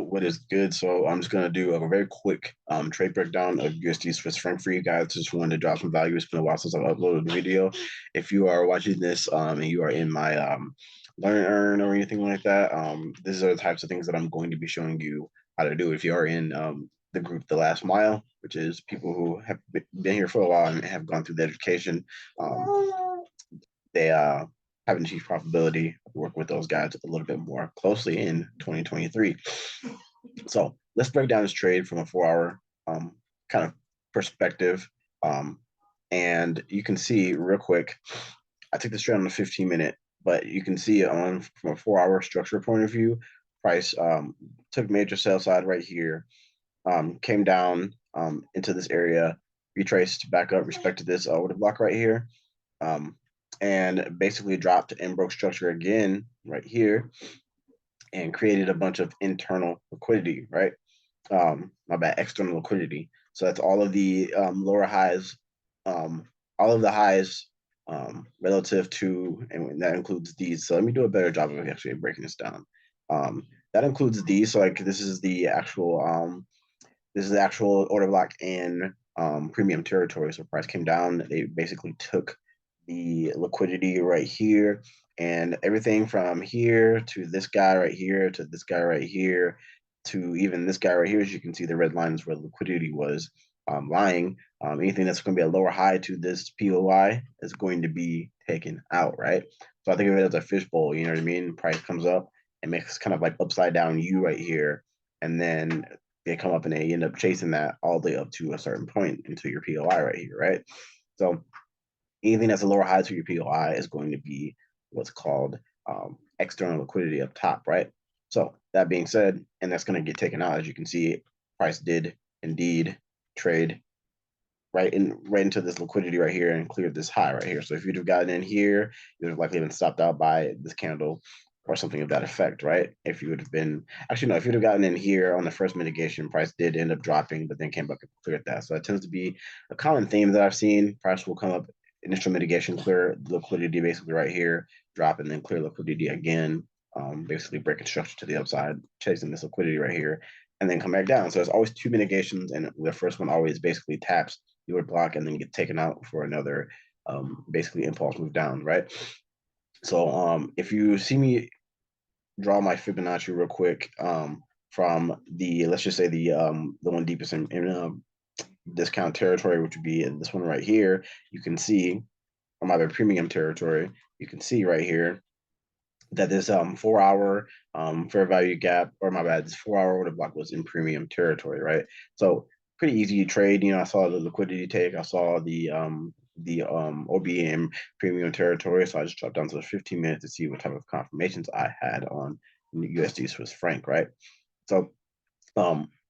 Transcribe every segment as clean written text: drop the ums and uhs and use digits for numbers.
what is good? So I'm just gonna do a very quick trade breakdown of USD Swiss franc for you guys. Just wanted to drop some value. It's been a while since I've uploaded a video. If you are watching this and you are in my learn earn or anything like that, these are the types of things that I'm going to be showing you how to do. If you are in the group The Last Mile, which is people who have been here for a while and have gone through the education, they having achieved profitability, work with those guys a little bit more closely in 2023. So let's break down this trade from a 4 hour kind of perspective. And you can see real quick, I took this trade on the 15-minute, but you can see on from a 4 hour structure point of view, price took major sell side right here, came down into this area, retraced back up, respected this order block right here. And basically dropped and broke structure again right here and created a bunch of internal liquidity, right? My bad, external liquidity. So that's all of the lower highs, all of the highs relative to, and that includes these. So let me do a better job of actually breaking this down. That includes these. So like this is the actual order block in premium territory. So price came down. They basically took the liquidity right here and everything from here to this guy right here to this guy right here to even this guy right here. As you can see, the red line is where the liquidity was lying. Anything that's going to be a lower high to this POI is going to be taken out, right? So I think of it as a fishbowl. You know what I mean? Price comes up and makes kind of like upside down U right here, and then they come up and they end up chasing that all the way up to a certain point into your POI right here, right? So anything that's a lower high to your POI is going to be what's called external liquidity up top, right? So that being said, and that's going to get taken out, as you can see, price did indeed trade right into this liquidity right here and cleared this high right here. So if you'd have gotten in here, you would have likely been stopped out by this candle or something of that effect, right? If you would have been, actually, no, if you'd have gotten in here on the first mitigation, price did end up dropping, but then came back and cleared that. So that tends to be a common theme that I've seen. Price will come up, initial mitigation, clear liquidity basically right here, drop, and then clear liquidity again, basically breaking structure to the upside, chasing this liquidity right here, and then come back down. So there's always two mitigations, and the first one always basically taps your block and then get taken out for another basically impulse move down, right? So if you see me draw my Fibonacci real quick from the, let's just say the one deepest in discount territory, which would be in this one right here, you can see, or my premium territory, you can see right here that this 4 hour fair value gap, or my bad, this 4 hour order block was in premium territory, right? So pretty easy to trade. You know, I saw the liquidity take, I saw the OBM premium territory, so I just dropped down to the 15 minutes to see what type of confirmations I had on USD Swiss franc, right? So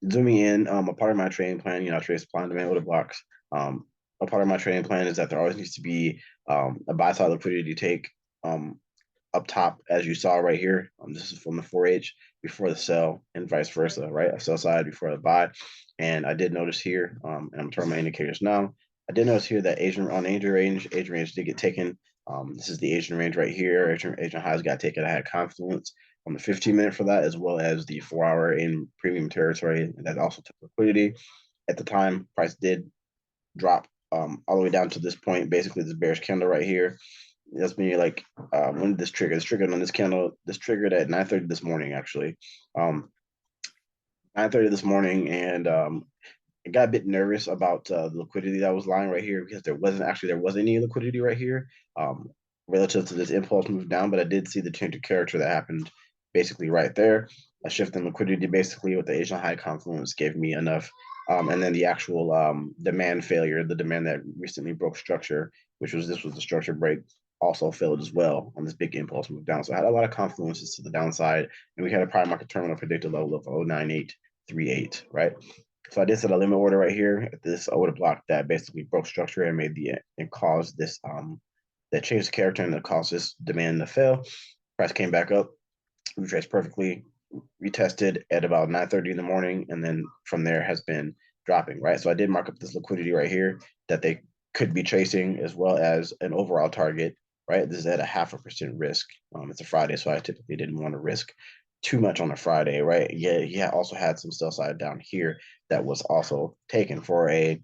zooming in, a part of my trading plan, you know, I trade supply and demand order blocks. A part of my trading plan is that there always needs to be a buy side liquidity take up top, as you saw right here. This is from the 4H before the sell and vice versa, right? A sell side before the buy. And I did notice here, and I'm turning my indicators now, I did notice here that Asian range did get taken. This is the Asian range right here. Asian highs got taken. I had confluence on the 15-minute for that, as well as the 4 hour in premium territory. That also took liquidity. At the time, price did drop all the way down to this point, basically this bearish candle right here. That's me like when did this trigger? This triggered on this candle. This triggered at 9:30 this morning, actually. 9:30 this morning, and I got a bit nervous about the liquidity that was lying right here, because there wasn't any liquidity right here relative to this impulse move down, but I did see the change of character that happened basically right there. A shift in liquidity basically with the Asian high confluence gave me enough. And then the actual demand failure, the demand that recently broke structure, this was the structure break, also failed as well on this big impulse move down. So I had a lot of confluences to the downside, and we had a prime market terminal predicted level of 09838, right? So I did set a limit order right here at this order block that basically broke structure and made and caused this that changed the character and that caused this demand to fail. Price came back up, retraced perfectly, retested at about 9:30 in the morning, and then from there has been dropping, right? So I did mark up this liquidity right here that they could be chasing, as well as an overall target, right? This is at a 0.5% risk. It's a Friday, so I typically didn't want to risk too much on a Friday, right? Yeah, he also had some sell side down here that was also taken for a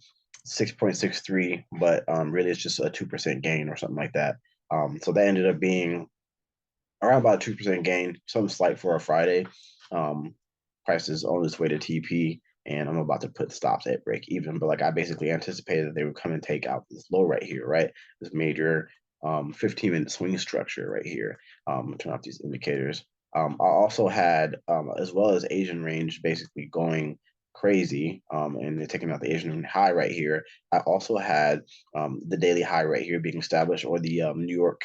6.63, but really it's just a 2% gain or something like that. So that ended up being around about 2% gain, something slight for a Friday. Um, Price is on its way to TP, and I'm about to put stops at break even. But like I basically anticipated that they would come and take out this low right here, right? This major 15-minute swing structure right here. Turn off these indicators. I also had, as well as Asian range, basically going crazy, and they're taking out the Asian high right here. I also had the daily high right here being established, or the New York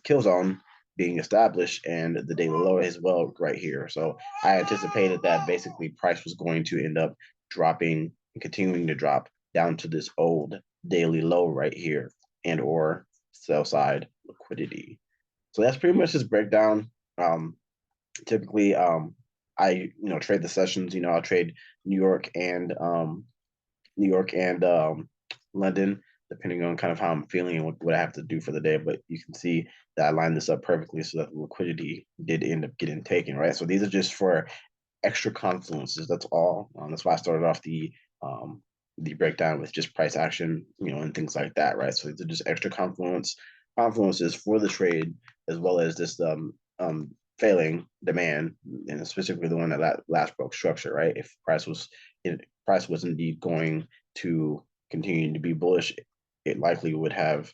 kill zone being established, and the daily low as well right here. So I anticipated that basically price was going to end up dropping and continuing to drop down to this old daily low right here, and or sell side liquidity. So that's pretty much this breakdown. Typically, I trade the sessions. I'll trade New York and New York and London, depending on kind of how I'm feeling and what I have to do for the day. But you can see that I lined this up perfectly so that the liquidity did end up getting taken, right? So these are just for extra confluences. That's all. That's why I started off the breakdown with just price action, and things like that, right? So these are just extra confluences for the trade, as well as this failing demand, and specifically the one that last broke structure, right? If price was indeed going to continue to be bullish, it likely would have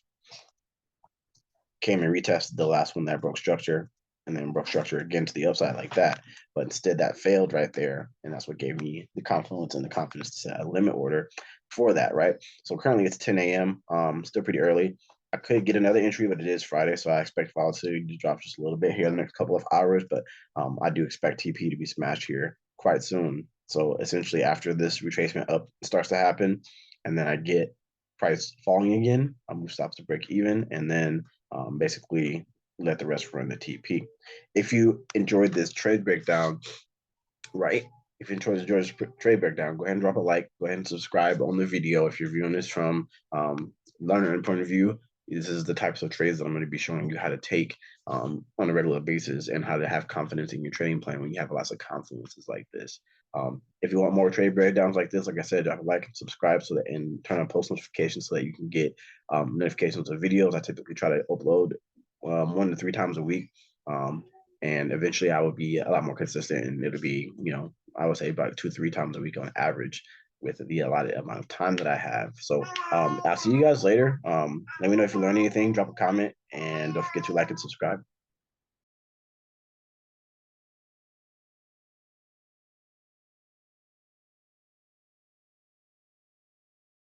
came and retested the last one that broke structure, and then broke structure again to the upside like that. But instead, that failed right there, and that's what gave me the confluence and the confidence to set a limit order for that, right? So currently it's 10 a.m. Still pretty early. I could get another entry, but it is Friday, so I expect volatility to drop just a little bit here in the next couple of hours. But I do expect TP to be smashed here quite soon. So essentially, after this retracement up starts to happen, and then I get price falling again, I move stops to break even, and then basically let the rest run the TP. If you enjoyed this trade breakdown, right? If you enjoyed this trade breakdown, go ahead and drop a like. Go ahead and subscribe on the video if you're viewing this from learner point of view. This is the types of trades that I'm going to be showing you how to take on a regular basis, and how to have confidence in your trading plan when you have lots of confluences like this. If you want more trade breakdowns like this, like I said, drop a like and subscribe and turn on post notifications so that you can get notifications of videos. I typically try to upload 1 to 3 times a week. And eventually I will be a lot more consistent, and it'll be, I would say about 2, 3 times a week on average, with the allotted amount of time that I have. So I'll see you guys later. Let me know if you learned anything, drop a comment, and don't forget to like and subscribe.